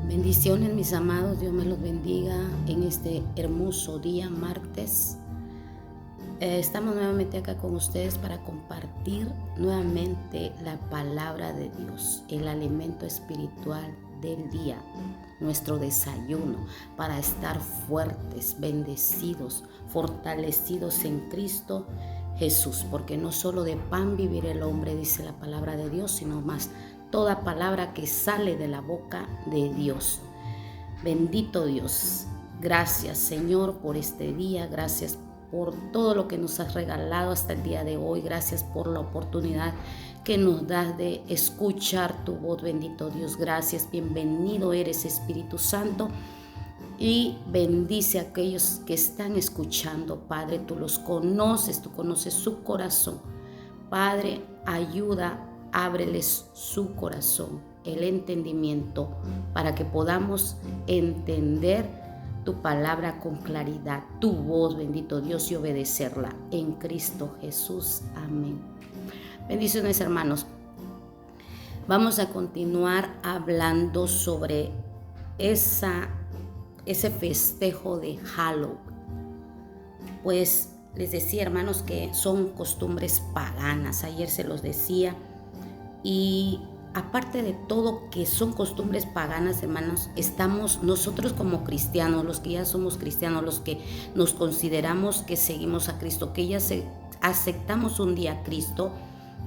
Bendiciones, mis amados, Dios me los bendiga en este hermoso día, martes. Estamos nuevamente acá con ustedes para compartir nuevamente la palabra de Dios, el alimento espiritual del día, nuestro desayuno, para estar fuertes, bendecidos, fortalecidos en Cristo Jesús, porque no solo de pan vivirá el hombre, dice la palabra de Dios, sino más toda palabra que sale de la boca de Dios. Bendito Dios, gracias Señor por este día, gracias por todo lo que nos has regalado hasta el día de hoy, gracias por la oportunidad que nos das de escuchar tu voz, bendito Dios, gracias, bienvenido eres Espíritu Santo. Y bendice a aquellos que están escuchando, Padre, tú los conoces, tú conoces su corazón. Padre, ayuda, ábreles su corazón, el entendimiento, para que podamos entender tu palabra con claridad, tu voz, bendito Dios, y obedecerla en Cristo Jesús. Amén. Bendiciones, hermanos. Vamos a continuar hablando sobre ese festejo de Halloween. Pues les decía, hermanos, que son costumbres paganas. Ayer se los decía. Y aparte de todo que son costumbres paganas, hermanos, estamos nosotros como cristianos, los que ya somos cristianos, los que nos consideramos que seguimos a Cristo, que ya aceptamos un día a Cristo,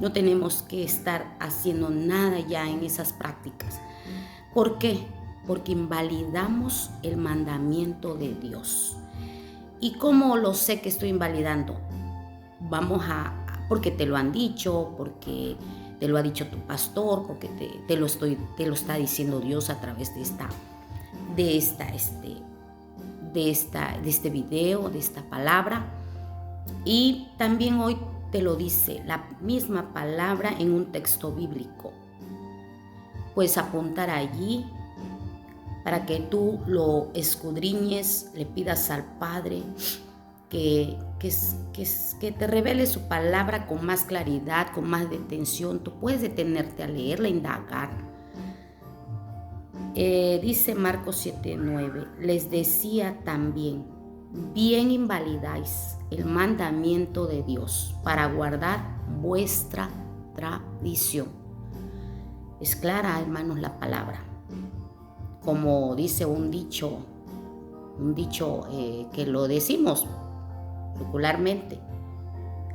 no tenemos que estar haciendo nada ya en esas prácticas. ¿Por qué? Porque invalidamos el mandamiento de Dios. ¿Y cómo lo sé que estoy invalidando? Porque te lo han dicho, porque te lo ha dicho tu pastor, porque te lo está diciendo Dios a través de este video, de esta palabra. Y también hoy te lo dice la misma palabra en un texto bíblico. Puedes apuntar allí para que tú lo escudriñes, le pidas al Padre que te revele su palabra con más claridad, con más detención. Tú puedes detenerte a leerla, indagar. Dice Marcos 7:9, les decía también, bien invalidáis el mandamiento de Dios para guardar vuestra tradición. Es clara, hermanos, la palabra. Como dice un dicho que lo decimos popularmente,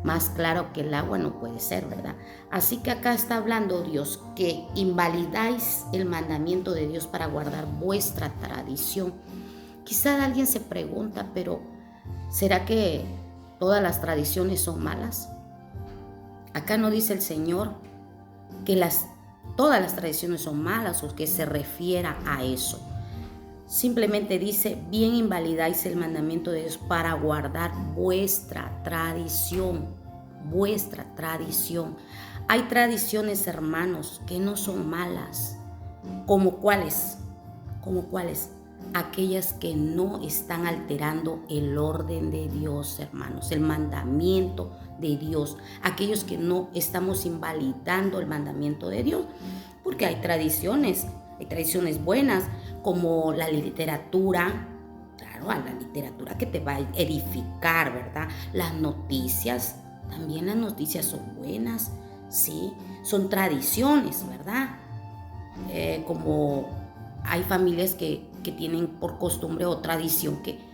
más claro que el agua no puede ser, ¿verdad? Así que acá está hablando Dios que invalidáis el mandamiento de Dios para guardar vuestra tradición. Quizá alguien se pregunta, pero ¿será que todas las tradiciones son malas? Acá no dice el Señor que todas las tradiciones son malas o que se refiera a eso. Simplemente dice, bien invalidáis el mandamiento de Dios para guardar vuestra tradición, vuestra tradición. Hay tradiciones, hermanos, que no son malas. ¿Como cuáles? ¿Como cuáles? Aquellas que no están alterando el orden de Dios, hermanos, el mandamiento de Dios. Aquellos que no estamos invalidando el mandamiento de Dios, porque hay tradiciones buenas, como la literatura, claro, a la literatura que te va a edificar, ¿verdad? Las noticias, también las noticias son buenas, ¿sí? Son tradiciones, ¿verdad? Como hay familias que tienen por costumbre o tradición que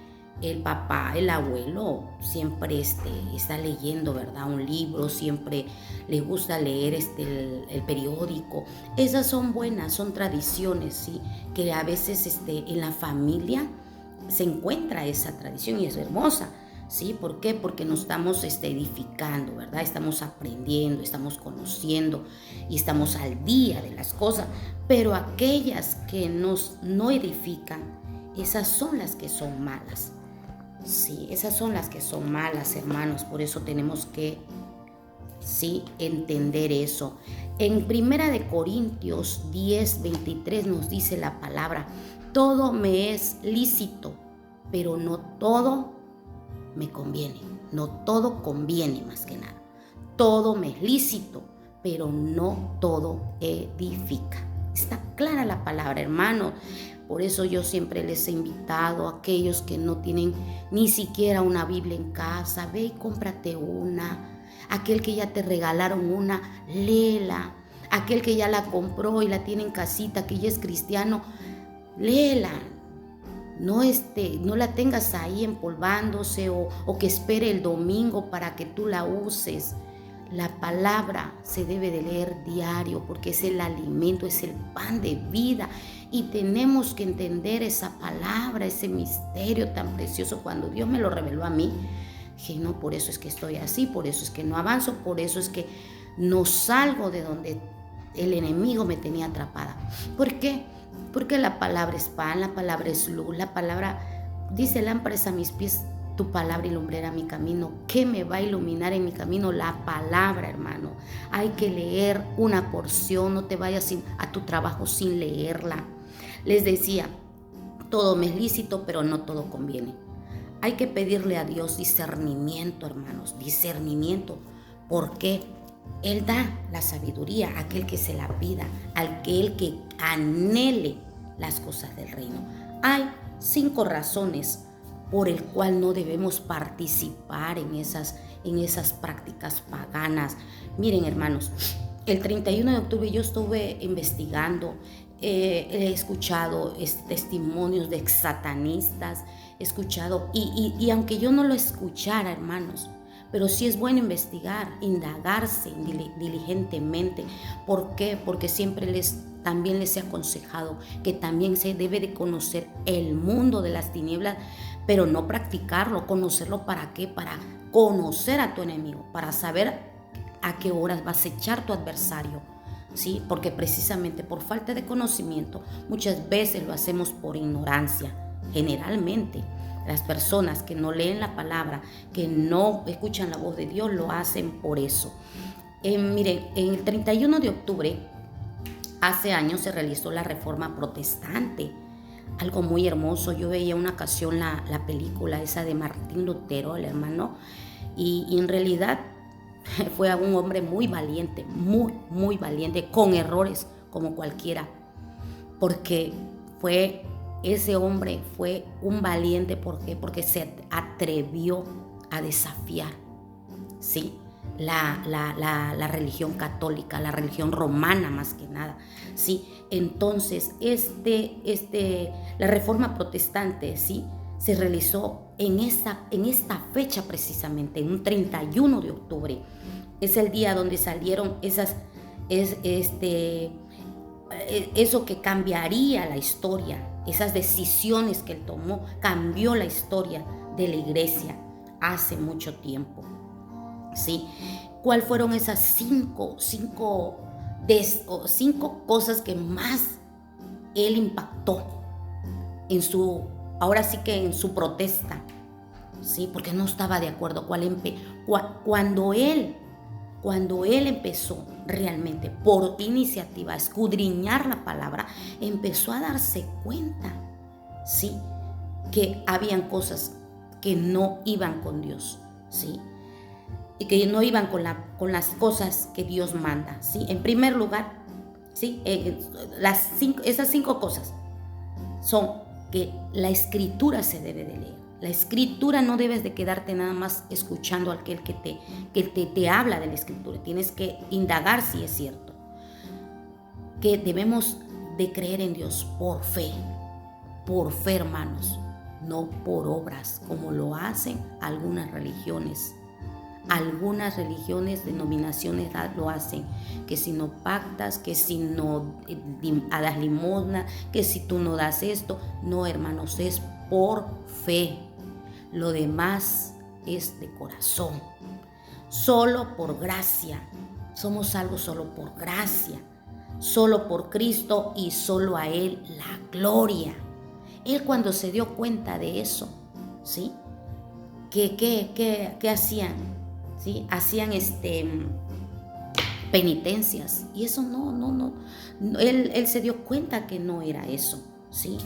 el papá, el abuelo siempre está leyendo, ¿verdad? Un libro, siempre le gusta leer el periódico. Esas son buenas, son tradiciones, ¿sí? Que a veces en la familia se encuentra esa tradición y es hermosa, ¿sí? ¿Por qué? Porque nos estamos edificando, ¿verdad? Estamos aprendiendo, estamos conociendo y estamos al día de las cosas. Pero aquellas que no edifican, esas son las que son malas. Sí, esas son las que son malas, hermanos. Por eso tenemos que, sí, entender eso. En 1 Corintios 10:23 nos dice la palabra, todo me es lícito, pero no todo me conviene. No todo conviene, más que nada. Todo me es lícito, pero no todo edifica. Está clara la palabra, hermano. Por eso yo siempre les he invitado a aquellos que no tienen ni siquiera una Biblia en casa, ve y cómprate una. Aquel que ya te regalaron una, léela. Aquel que ya la compró y la tiene en casita, que ya es cristiano, léela. No la tengas ahí empolvándose o que espere el domingo para que tú la uses. La palabra se debe de leer diario porque es el alimento, es el pan de vida y tenemos que entender esa palabra, ese misterio tan precioso. Cuando Dios me lo reveló a mí, dije, no, por eso es que estoy así, por eso es que no avanzo, por eso es que no salgo de donde el enemigo me tenía atrapada. ¿Por qué? Porque la palabra es pan, la palabra es luz, la palabra dice: lámpara es a mis pies tu palabra y lumbrera mi camino. ¿Qué me va a iluminar en mi camino? La palabra, hermano. Hay que leer una porción, no te vayas a tu trabajo sin leerla. Les decía, todo me es lícito, pero no todo conviene. Hay que pedirle a Dios discernimiento, hermanos, discernimiento. ¿Por qué? Él da la sabiduría a aquel que se la pida, aquel que anhele las cosas del reino. Hay 5 razones por el cual no debemos participar en esas prácticas paganas. Miren, hermanos, el 31 de octubre yo estuve investigando, he escuchado testimonios de satanistas, he escuchado, y aunque yo no lo escuchara, hermanos, pero sí es bueno investigar, indagarse diligentemente. ¿Por qué? Porque siempre también les he aconsejado que también se debe de conocer el mundo de las tinieblas, pero no practicarlo, conocerlo. ¿Para qué? Para conocer a tu enemigo, para saber a qué horas vas a echar tu adversario, ¿sí? Porque precisamente por falta de conocimiento muchas veces lo hacemos por ignorancia. Generalmente las personas que no leen la palabra, que no escuchan la voz de Dios, lo hacen por eso. Miren, en el 31 de octubre, hace años, se realizó la Reforma Protestante. Algo muy hermoso. Yo veía una ocasión la película esa de Martín Lutero, el hermano, y en realidad fue un hombre muy valiente, muy valiente, con errores como cualquiera, porque ese hombre fue un valiente. ¿Por qué? Porque se atrevió a desafiar, ¿sí?, la religión católica, la religión romana más que nada, ¿sí? Entonces, la Reforma Protestante, ¿sí?, se realizó en esta fecha precisamente, en un 31 de octubre. Es el día donde salieron eso que cambiaría la historia, esas decisiones que él tomó, cambió la historia de la iglesia hace mucho tiempo, ¿sí? ¿Cuáles fueron esas cinco cosas que más él impactó en su protesta? ¿Sí? Porque no estaba de acuerdo. Cuando él empezó realmente por iniciativa a escudriñar la palabra, empezó a darse cuenta, ¿sí?, que habían cosas que no iban con Dios, ¿sí?, y que no iban con las cosas que Dios manda, ¿sí? En primer lugar, ¿sí?, esas 5 cosas son que la escritura se debe de leer. La escritura, no debes de quedarte nada más escuchando a aquel que te habla de la escritura. Tienes que indagar si es cierto. Que debemos de creer en Dios por fe, hermanos, no por obras, como lo hacen algunas religiones. Algunas religiones, denominaciones lo hacen, que si no pactas, que si no das limosna, que si tú no das esto. No, hermanos, es por fe. Lo demás es de corazón. Solo por gracia. Somos salvos solo por gracia. Solo por Cristo y solo a Él la gloria. Él, cuando se dio cuenta de eso, ¿sí?, ¿qué hacían? ¿Sí? Hacían penitencias, y eso no. Él se dio cuenta que no era eso, ¿sí?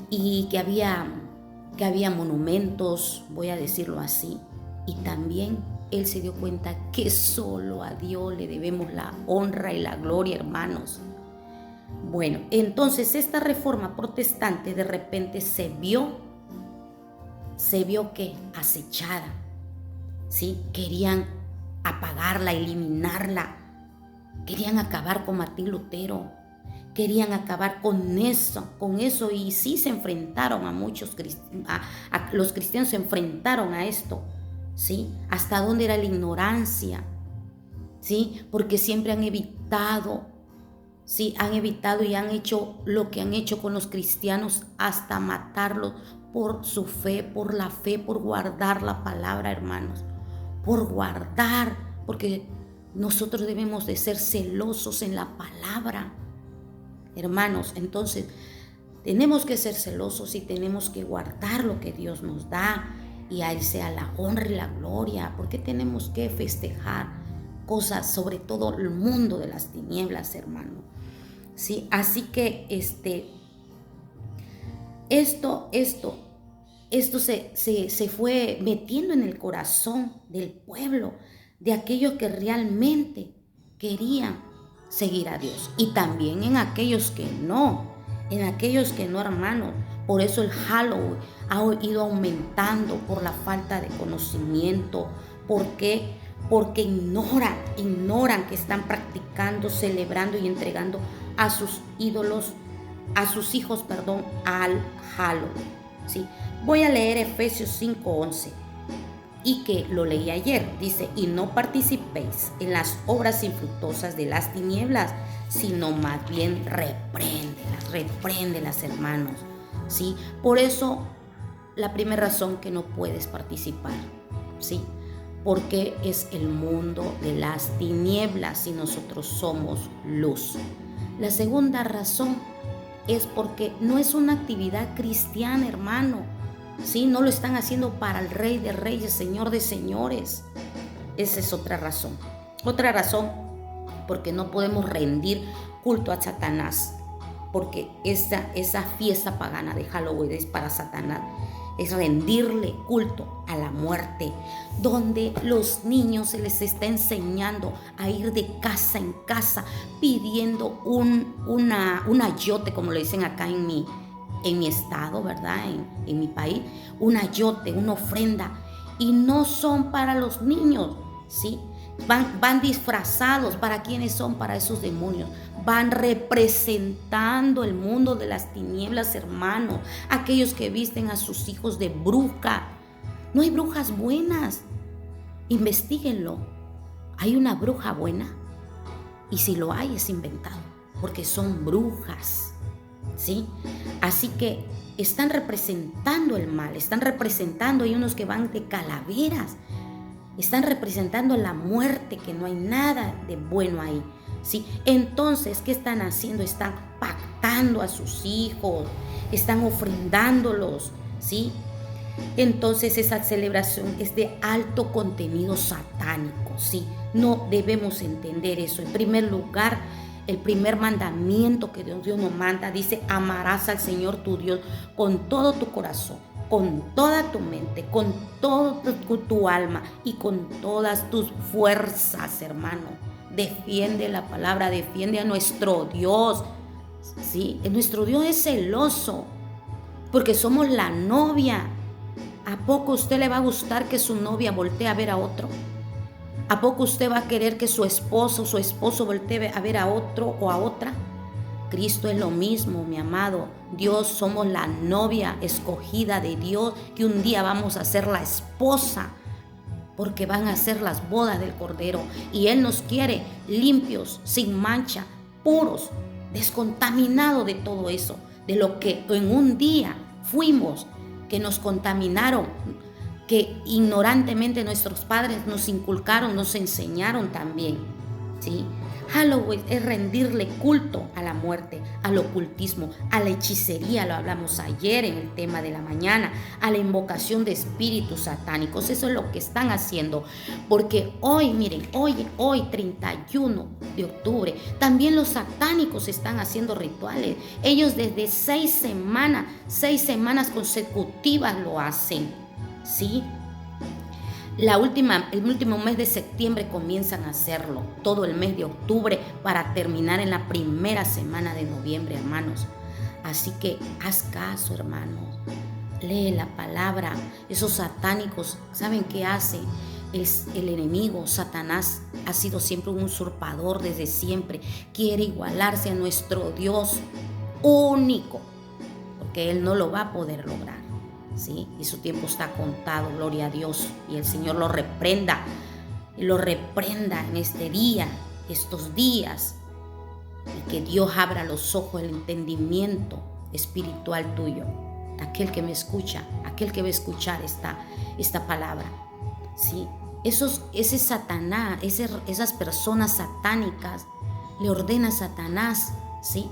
Y que había monumentos, voy a decirlo así, y también él se dio cuenta que solo a Dios le debemos la honra y la gloria, hermanos. Bueno, entonces esta reforma protestante de repente se vio que acechada, ¿sí? Querían apagarla, eliminarla, querían acabar con Martín Lutero, querían acabar con eso, y sí se enfrentaron a los cristianos se enfrentaron a esto, ¿sí? Hasta dónde era la ignorancia, ¿sí? Porque siempre han evitado, ¿sí? Han evitado y han hecho lo que han hecho con los cristianos, hasta matarlos por su fe, por la fe, por guardar la palabra, hermanos, por guardar, porque nosotros debemos de ser celosos en la palabra, hermanos. Entonces tenemos que ser celosos y tenemos que guardar lo que Dios nos da, y a Él sea la honra y la gloria, porque tenemos que festejar cosas, sobre todo el mundo de las tinieblas, hermano, ¿sí? Así que esto se fue metiendo en el corazón del pueblo, de aquellos que realmente querían seguir a Dios, y también en aquellos que no, hermanos. Por eso el Halloween ha ido aumentando, por la falta de conocimiento. ¿Por qué? Porque ignoran que están practicando, celebrando y entregando a sus ídolos, a sus hijos, al Halloween, ¿sí? Voy a leer Efesios 5:11, y que lo leí ayer. Dice: y no participéis en las obras infructuosas de las tinieblas, sino más bien repréndelas, hermanos, ¿sí? Por eso, la primera razón que no puedes participar, ¿sí? Porque es el mundo de las tinieblas y nosotros somos luz. La segunda razón es porque no es una actividad cristiana, hermano, ¿sí? No lo están haciendo para el Rey de Reyes, Señor de Señores. Esa es otra razón. Otra razón, porque no podemos rendir culto a Satanás, porque esa fiesta pagana de Halloween es para Satanás. Es rendirle culto a la muerte, donde los niños se les está enseñando a ir de casa en casa pidiendo un ayote, como le dicen acá en mi estado, ¿verdad? En mi país, un ayote, una ofrenda, y no son para los niños, ¿sí? Van disfrazados. ¿Para quiénes son? Para esos demonios. Van representando el mundo de las tinieblas, hermanos. Aquellos que visten a sus hijos de bruja. No hay brujas buenas. Investíguenlo. ¿Hay una bruja buena? Y si lo hay, es inventado, porque son brujas, ¿sí? Así que están representando el mal, están representando, hay unos que van de calaveras, están representando la muerte, que no hay nada de bueno ahí, ¿sí? Entonces, ¿qué están haciendo? Están pactando a sus hijos, están ofrendándolos, ¿sí? Entonces esa celebración es de alto contenido satánico, ¿sí? No debemos entender eso. En primer lugar, el primer mandamiento que Dios nos manda dice: amarás al Señor tu Dios con todo tu corazón, con toda tu mente, con toda tu alma y con todas tus fuerzas, hermano. Defiende la palabra, defiende a nuestro Dios, ¿sí? Nuestro Dios es celoso porque somos la novia. ¿A poco usted le va a gustar que su novia voltee a ver a otro? ¿A poco usted va a querer que su esposo voltee a ver a otro o a otra? Cristo es lo mismo, mi amado. Dios, somos la novia escogida de Dios, que un día vamos a ser la esposa, porque van a ser las bodas del Cordero. Y Él nos quiere limpios, sin mancha, puros, descontaminados de todo eso, de lo que en un día fuimos, que nos contaminaron, que ignorantemente nuestros padres nos inculcaron, nos enseñaron también, ¿sí? Halloween es rendirle culto a la muerte, al ocultismo, a la hechicería, lo hablamos ayer en el tema de la mañana, a la invocación de espíritus satánicos. Eso es lo que están haciendo, porque hoy, miren, hoy 31 de octubre, también los satánicos están haciendo rituales. Ellos desde 6 semanas consecutivas lo hacen, ¿sí? El último mes de septiembre comienzan a hacerlo, todo el mes de octubre para terminar en la primera semana de noviembre, hermanos. Así que haz caso, hermanos. Lee la palabra. Esos satánicos, ¿saben qué hace? El enemigo, Satanás, ha sido siempre un usurpador desde siempre. Quiere igualarse a nuestro Dios único, porque Él no lo va a poder lograr, ¿sí? Y su tiempo está contado, gloria a Dios. Y el Señor lo reprenda en este día, estos días. Y que Dios abra los ojos, el entendimiento espiritual tuyo. Aquel que me escucha, aquel que va a escuchar esta palabra, ¿sí? Ese Satanás, esas personas satánicas, le ordena a Satanás, ¿sí?,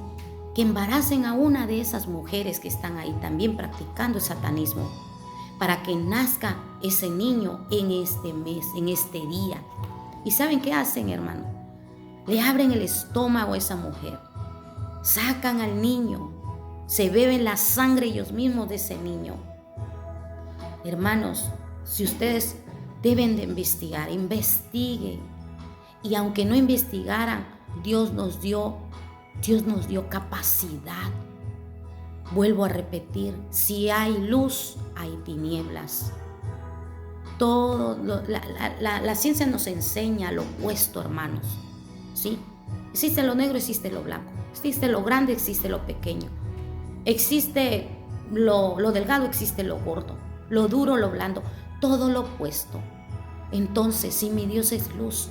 que embaracen a una de esas mujeres que están ahí también practicando el satanismo, para que nazca ese niño en este mes, en este día. ¿Y saben qué hacen, hermano? Le abren el estómago a esa mujer, sacan al niño, se beben la sangre ellos mismos de ese niño. Hermanos, si ustedes deben de investigar, investiguen. Y aunque no investigaran, Dios nos dio capacidad. Vuelvo a repetir, si hay luz, hay tinieblas. La ciencia nos enseña lo opuesto, hermanos, ¿sí? Existe lo negro, existe lo blanco. Existe lo grande, existe lo pequeño. Existe lo delgado, existe lo gordo. Lo duro, lo blando. Todo lo opuesto. Entonces, si mi Dios es luz,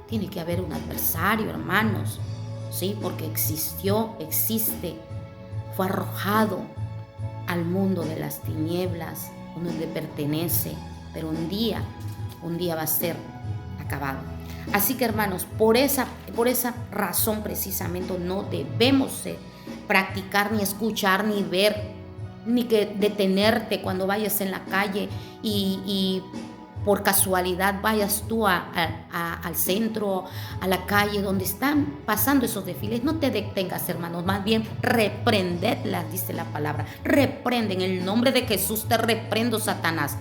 tiene que haber un adversario, hermanos, ¿sí? Porque existe, fue arrojado al mundo de las tinieblas, donde pertenece, pero un día va a ser acabado. Así que, hermanos, por esa razón precisamente no debemos practicar, ni escuchar, ni ver, ni que detenerte cuando vayas en la calle y por casualidad vayas tú al centro, a la calle donde están pasando esos desfiles. No te detengas, hermanos, más bien reprendedlas, dice la palabra. Reprende, en el nombre de Jesús te reprendo, Satanás,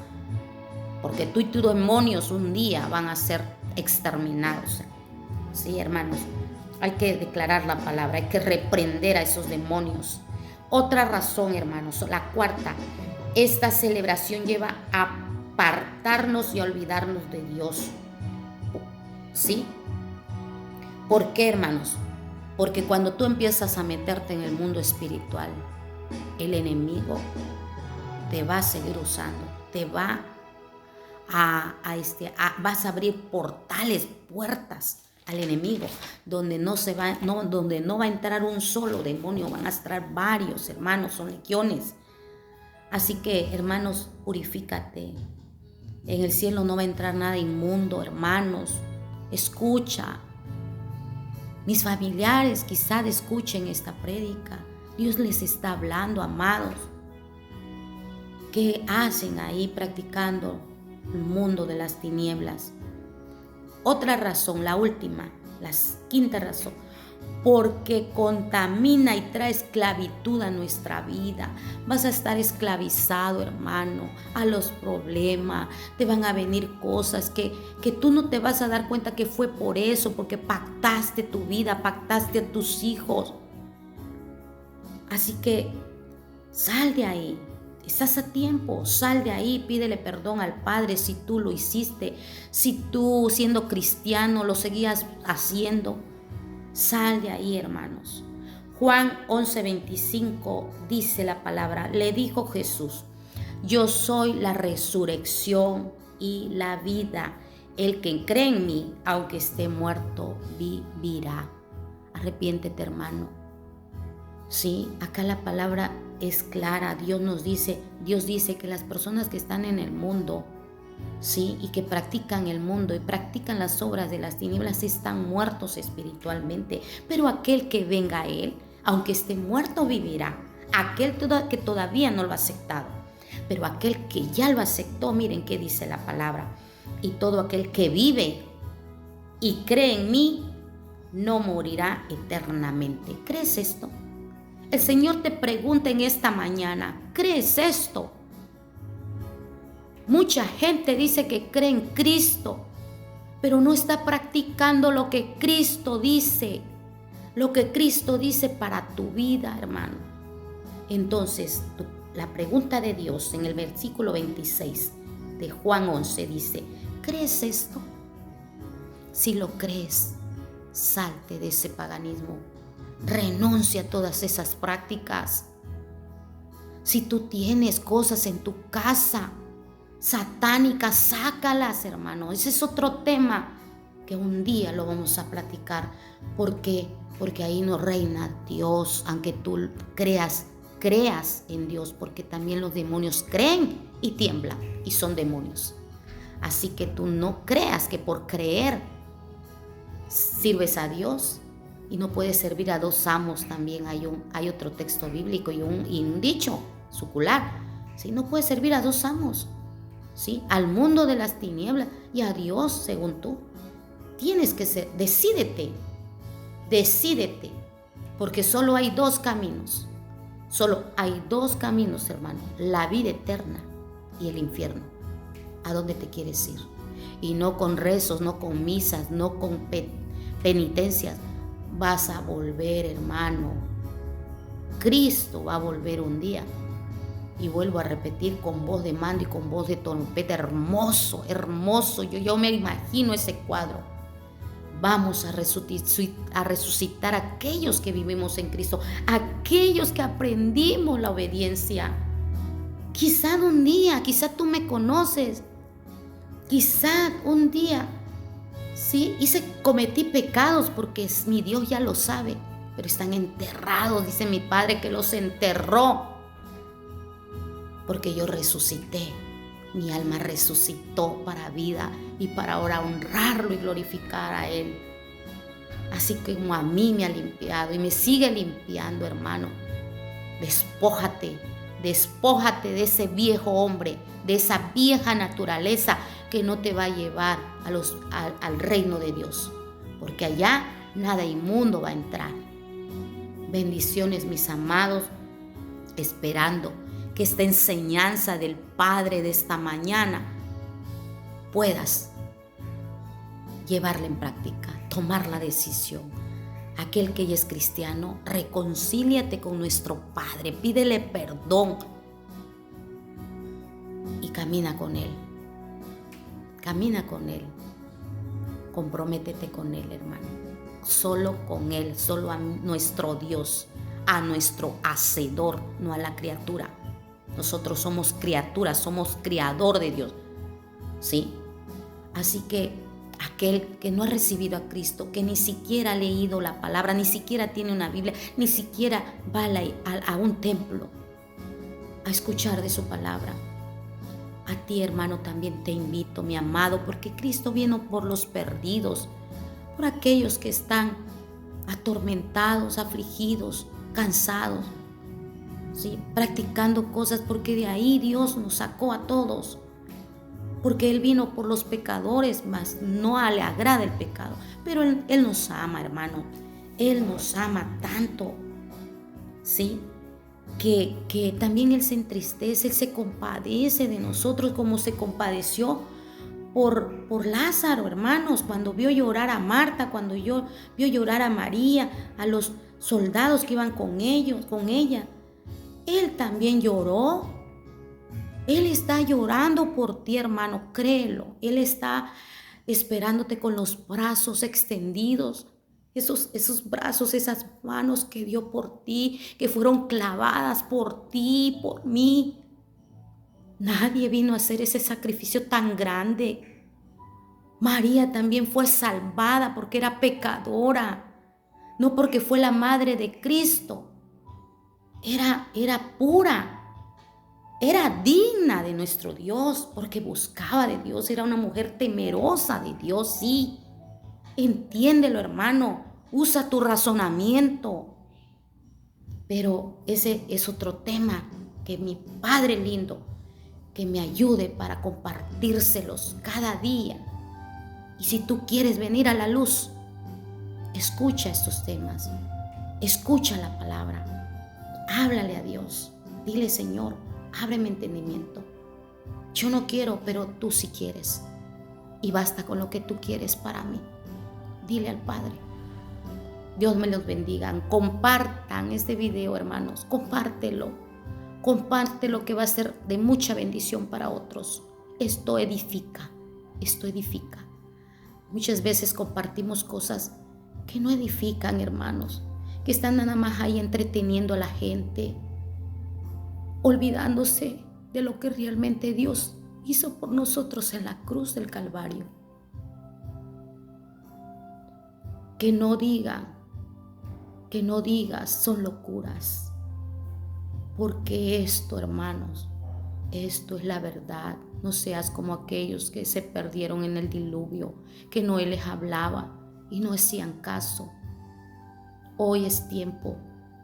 porque tú y tus demonios un día van a ser exterminados. Sí, hermanos, hay que declarar la palabra, hay que reprender a esos demonios. Otra razón, hermanos, la cuarta, esta celebración lleva a apartarnos y a olvidarnos de Dios. ¿Sí? ¿Por qué, hermanos? Porque cuando tú empiezas a meterte en el mundo espiritual, el enemigo te va a seguir usando, te va vas a abrir portales, puertas al enemigo, donde no va a entrar un solo demonio, van a entrar varios, hermanos, son legiones. Así que, hermanos, purifícate. En el cielo no va a entrar nada inmundo, hermanos. Escucha. Mis familiares quizás escuchen esta prédica. Dios les está hablando, amados. ¿Qué hacen ahí practicando el mundo de las tinieblas? Otra razón, la última, la quinta razón, porque contamina y trae esclavitud a nuestra vida. Vas a estar esclavizado, hermano, a los problemas. Te van a venir cosas que tú no te vas a dar cuenta que fue por eso, porque pactaste tu vida, pactaste a tus hijos. Así que sal de ahí. Estás a tiempo, sal de ahí, pídele perdón al Padre si tú lo hiciste, si tú siendo cristiano lo seguías haciendo. Sal de ahí, hermanos. Juan 11:25 dice la palabra, le dijo Jesús, yo soy la resurrección y la vida. El que cree en mí, aunque esté muerto, vivirá. Arrepiéntete, hermano. Sí, acá la palabra es clara. Dios dice que las personas que están en el mundo, sí, y que practican el mundo y practican las obras de las tinieblas están muertos espiritualmente. Pero aquel que venga a Él, aunque esté muerto, vivirá. Aquel que todavía no lo ha aceptado. Pero aquel que ya lo aceptó, miren qué dice la palabra. Y todo aquel que vive y cree en mí, no morirá eternamente. ¿Crees esto? El Señor te pregunta en esta mañana, ¿crees esto? Mucha gente dice que cree en Cristo, pero no está practicando lo que Cristo dice. Lo que Cristo dice para tu vida, hermano. Entonces, la pregunta de Dios en el versículo 26 de Juan 11 dice: ¿crees esto? Si lo crees, salte de ese paganismo. Renuncia a todas esas prácticas. Si tú tienes cosas en tu casa satánicas, sácalas, hermano. Ese es otro tema que un día lo vamos a platicar. ¿Por qué? Porque ahí no reina Dios, aunque tú creas en Dios, porque también los demonios creen y tiemblan y son demonios. Así que tú no creas que por creer sirves a Dios y no puedes servir a dos amos. También hay otro texto bíblico y un dicho secular. ¿Sí? No puedes servir a dos amos, ¿sí? Al mundo de las tinieblas y a Dios según tú. Tienes que ser, decídete, porque solo hay dos caminos. Solo hay dos caminos, hermano: la vida eterna y el infierno. ¿A dónde te quieres ir? Y no con rezos, no con misas, no con penitencias. Vas a volver, hermano. Cristo va a volver un día. Y vuelvo a repetir, con voz de mando y con voz de trompeta. Hermoso, hermoso. Yo me imagino ese cuadro. Vamos a resucitar a aquellos que vivimos en Cristo, aquellos que aprendimos la obediencia. Quizá un día, quizá tú me conoces, quizá un día, sí, cometí pecados, porque mi Dios ya lo sabe, pero están enterrados, dice mi Padre que los enterró, porque yo resucité. Mi alma resucitó para vida y para ahora honrarlo y glorificar a Él. Así que como a mí me ha limpiado y me sigue limpiando, hermano, despójate de ese viejo hombre, de esa vieja naturaleza que no te va a llevar al reino de Dios, porque allá nada inmundo va a entrar. Bendiciones, mis amados, esperando que esta enseñanza del Padre de esta mañana puedas llevarla en práctica, tomar la decisión. Aquel que ya es cristiano, reconcíliate con nuestro Padre, pídele perdón y camina con Él. Camina con Él. Comprométete con Él, hermano. Solo con Él, solo a nuestro Dios, a nuestro Hacedor, no a la criatura. Nosotros somos criaturas, somos criador de Dios, ¿sí? Así que aquel que no ha recibido a Cristo, que ni siquiera ha leído la palabra, ni siquiera tiene una Biblia, ni siquiera va a un templo a escuchar de su palabra. A ti, hermano, también te invito, mi amado, porque Cristo vino por los perdidos, por aquellos que están atormentados, afligidos, cansados, ¿sí? Practicando cosas, porque de ahí Dios nos sacó a todos, porque Él vino por los pecadores, mas no le agrada el pecado, pero Él nos ama, hermano. Él nos ama tanto, ¿sí? Que también Él se entristece, Él se compadece de nosotros, como se compadeció por Lázaro, hermanos, cuando vio llorar a Marta, cuando vio llorar a María, a los soldados que iban con ella. Él también lloró. Él está llorando por ti, hermano, créelo. Él está esperándote con los brazos extendidos. Esos brazos, esas manos que dio por ti, que fueron clavadas por ti, por mí. Nadie vino a hacer ese sacrificio tan grande. María también fue salvada porque era pecadora, no porque fue la madre de Cristo. Era pura, era digna de nuestro Dios porque buscaba de Dios, era una mujer temerosa de Dios, sí. Entiéndelo, hermano, usa tu razonamiento. Pero ese es otro tema que mi Padre lindo, que me ayude para compartírselos cada día. Y si tú quieres venir a la luz, escucha estos temas, escucha la palabra, háblale a Dios, dile: Señor, ábreme entendimiento, Yo no quiero, pero tú sí quieres. Y basta con lo que tú quieres para mí. Dile al Padre. Dios me los bendiga. Compartan este video, hermanos. Compártelo. Compártelo, que va a ser de mucha bendición para otros. Esto edifica. Esto edifica. Muchas veces compartimos cosas que no edifican, hermanos, que están nada más ahí entreteniendo a la gente, olvidándose de lo que realmente Dios hizo por nosotros en la cruz del Calvario. Que no digas, son locuras, porque esto, hermanos, esto es la verdad. No seas como aquellos que se perdieron en el diluvio, que Noé les hablaba y no hacían caso. Hoy es tiempo.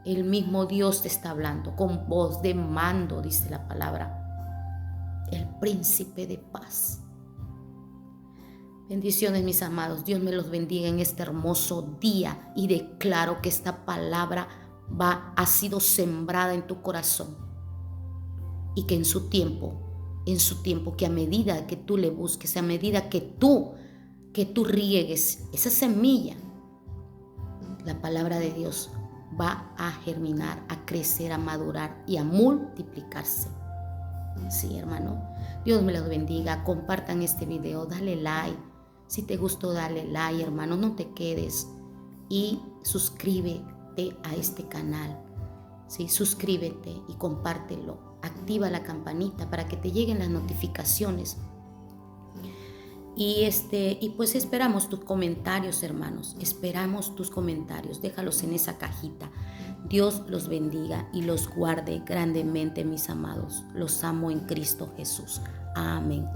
El mismo Dios te está hablando con voz de mando, dice la palabra. El príncipe de paz. Bendiciones, mis amados. Dios me los bendiga en este hermoso día y declaro que esta palabra ha sido sembrada en tu corazón y que en su tiempo, que a medida que tú le busques, a medida que tú riegues esa semilla, la palabra de Dios va a germinar, a crecer, a madurar y a multiplicarse. Sí, hermano. Dios me los bendiga. Compartan este video, dale like. Si te gustó, dale like, hermano. No te quedes. Y suscríbete a este canal. Sí, suscríbete y compártelo. Activa la campanita para que te lleguen las notificaciones. Y pues esperamos tus comentarios, hermanos. Esperamos tus comentarios. Déjalos en esa cajita. Dios los bendiga y los guarde grandemente, mis amados. Los amo en Cristo Jesús. Amén.